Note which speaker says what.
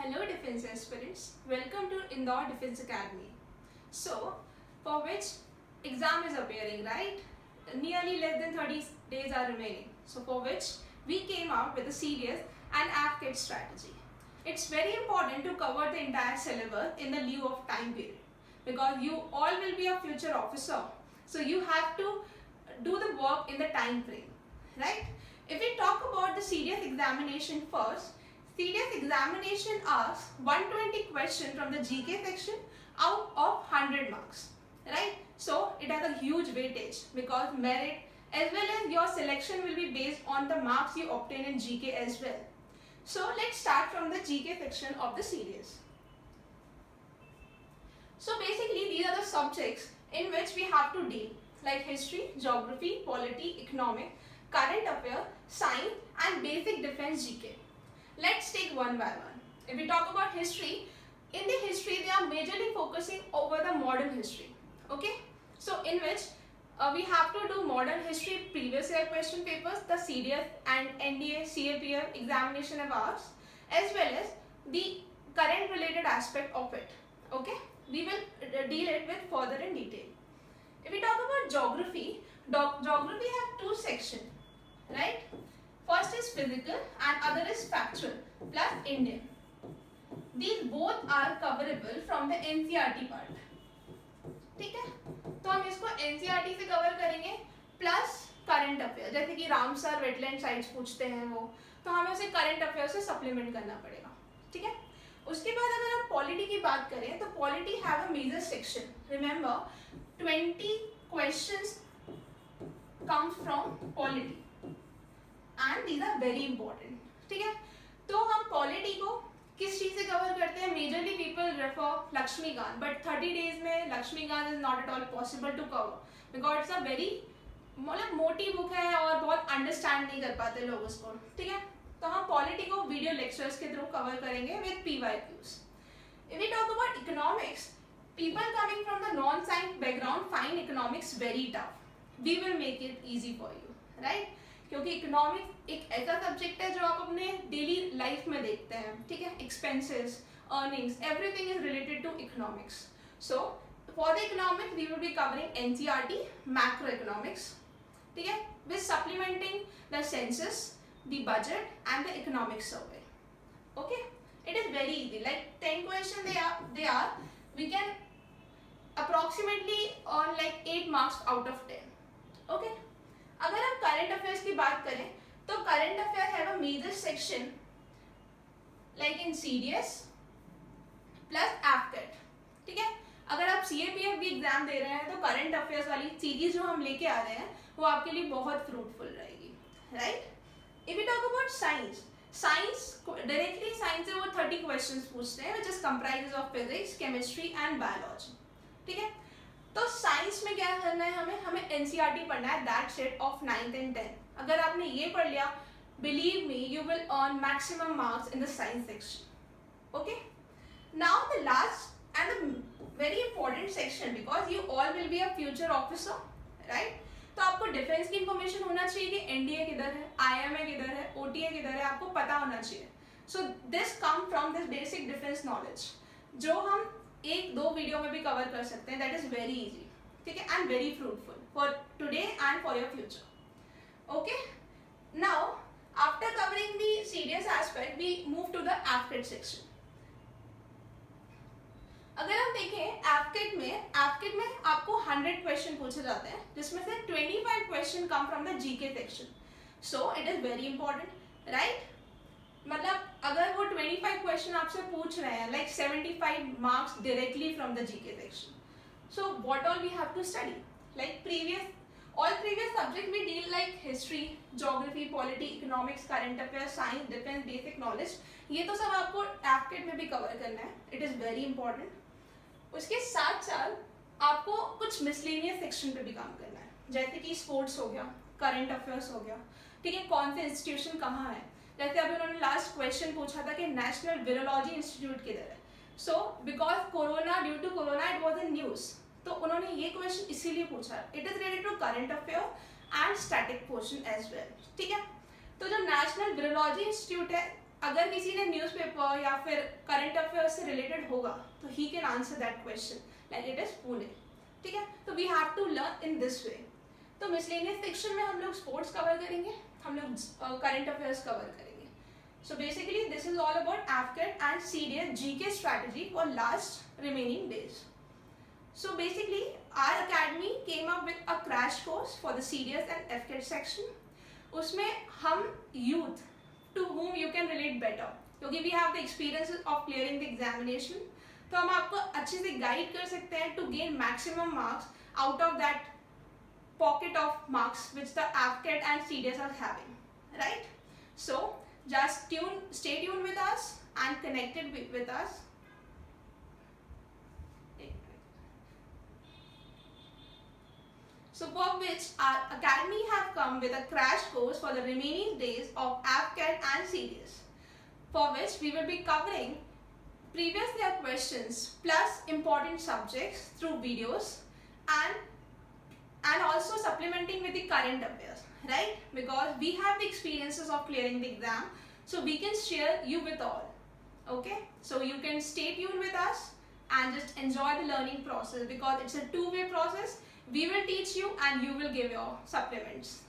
Speaker 1: Hello defense aspirants, welcome to Indore Defense Academy. So, for which exam is appearing, right? Nearly less than 30 days are remaining. So, for which we came out with a serious and AFKIT strategy. It's very important to cover the entire syllabus in the lieu of time period because you all will be a future officer. So, you have to do the work in the time frame, right? If we talk about the serious examination first, serious examination asks 120 questions from the GK section out of 100 marks, right? So it has a huge weightage because merit as well as your selection will be based on the marks you obtain in GK as well. So let's start from the GK section of the series. So basically these are the subjects in which we have to deal like history, geography, polity, economic, current affairs, science and basic defense GK. Let's take one by one. If we talk about history, in the history they are majorly focusing over the modern history. Okay, so in which we have to do modern history previous year question papers, the CDF and NDA CAPF examination of ours, as well as the current related aspect of it. Okay, we will deal it with further in detail. If we talk about geography, geography have two sections, right? First is physical and other is factual plus Indian. These both are coverable from the NCERT part. ठीक है, तो हम इसको NCERT से cover करेंगे plus current affair, जैसे कि Ramsar wetland sites पूछते हैं वो, तो हमें उसे करंट अफेयर से सप्लीमेंट करना पड़ेगा. ठीक है, उसके बाद अगर हम पॉलिटी की बात करें तो polity have a major section. Remember 20 questions comes from polity and these are very important. ठीक है, तो हम पॉलिटी को किस चीज से कवर करते हैं? Majorly people refer Laxmikant, but 30 days में Laxmikant is not at all possible to cover because it's a very मतलब मोटी बुक है और बहुत अंडरस्टैंड नहीं कर पाते लोग उसको. ठीक है, तो हम पॉलिटी को वीडियो लेक्चर्स के थ्रू कवर करेंगे with PYQs. If we talk about economics, people coming from the non science background find economics very tough. We will make it easy for you, right? क्योंकि economics एक ऐसा subject है जो आप अपने daily life में देखते हैं. ठीक है, expenses, earnings, everything is related to economics. So for the economics we will be covering NCERT, macro economics. ठीक है, with supplementing the census, the budget and the economic survey. Okay, it is very easy. Like 10 question they are we can approximately earn like 8 marks out of 10. Okay. अगर हम current affairs की बात करें तो current affair have a major section like in CDS plus AFKIT. ठीक है, अगर आप CAPF भी एग्जाम दे रहे हैं तो करंट अफेयर्स वाली सीरीज जो हम लेके आ रहे हैं वो आपके लिए बहुत फ्रूटफुल रहेगी, right? If we talk about science, science directly science से वो 30 क्वेश्चंस पूछते हैं which is comprises of physics, chemistry and biology. ठीक है, तो साइंस में क्या करना है? हमें NCERT पढ़ना है, that set of 9th and 10th. अगर आपने ये पढ़ लिया, believe me you will earn maximum marks in the science section. Okay, now the last and the very important section because you all will be a future officer, right? तो आपको defence की information होना चाहिए कि NDA किधर है, IMA किधर है, OTA किधर है, आपको पता होना चाहिए. So this come from this basic defence knowledge जो हम एक दो वीडियो में भी कवर कर सकते हैं. That is very easy. ठीक है, and very fruitful for today and for your future. Okay, now after covering the serious aspect we move to the AFKIT section. अगर हम देखें AFKIT में आपको 100 क्वेश्चन पूछे जाते हैं जिसमें से 25 question come from the GK section. So it is very important, right? मतलब अगर वो 25 क्वेश्चन आपसे पूछ रहे हैं like 75 marks directly from the GK section. So what all we have to study? Like previous subject we deal like history, geography, polity, economics, current affairs, science, defense, basic knowledge. ये तो सब आपको AFKIT में भी cover करना है. It is very important. उसके साथ साथ आपको कुछ मिसलेनियस सेक्शन पे भी काम करना है, जैसे कि स्पोर्ट्स हो गया, करंट अफेयर्स हो गया. ठीक है, कौन से इंस्टीट्यूशन कहाँ है. जैसे अभी उन्होंने लास्ट क्वेश्चन पूछा था कि नेशनल वायरोलॉजी इंस्टीट्यूट किधर है. So because corona, due to corona it was in news, तो उन्होंने ये क्वेश्चन इसीलिए पूछा. It is related to current affair and static portion as well. ठीक है, तो जो नेशनल वायरोलॉजी इंस्टीट्यूट है अगर किसी ने न्यूज़पेपर या फिर करंट अफेयर्स से रिलेटेड होगा तो he can answer that question like it is Pune. ठीक है, तो we have to learn in this way. तो मिसलेनियस सेक्शन में हम लोग स्पोर्ट्स कवर करेंगे, हम लोग करंट अफेयर्स कवर करेंगे. So basically this is all about AFCAT and CDS GK strategy for last remaining days. So basically our academy came up with a crash course for the CDS and FCAT section. उसमें हम youth to whom you can relate better, क्योंकि we have the experiences of clearing the examination, तो हम आपको अच्छे से guide कर सकते हैं to gain maximum marks out of that pocket of marks which the AFCAT and CDS are having, right? So just stay tuned with us and connected with us. So for which our academy have come with a crash course for the remaining days of AFCAT and CDS, for which we will be covering previous year questions plus important subjects through videos and also supplementing with the current affairs, right? Because we have the experiences of clearing the exam, so we can share you with all. Okay, so you can stay tuned with us and just enjoy the learning process, because it's a two-way process. We will teach you and you will give your supplements.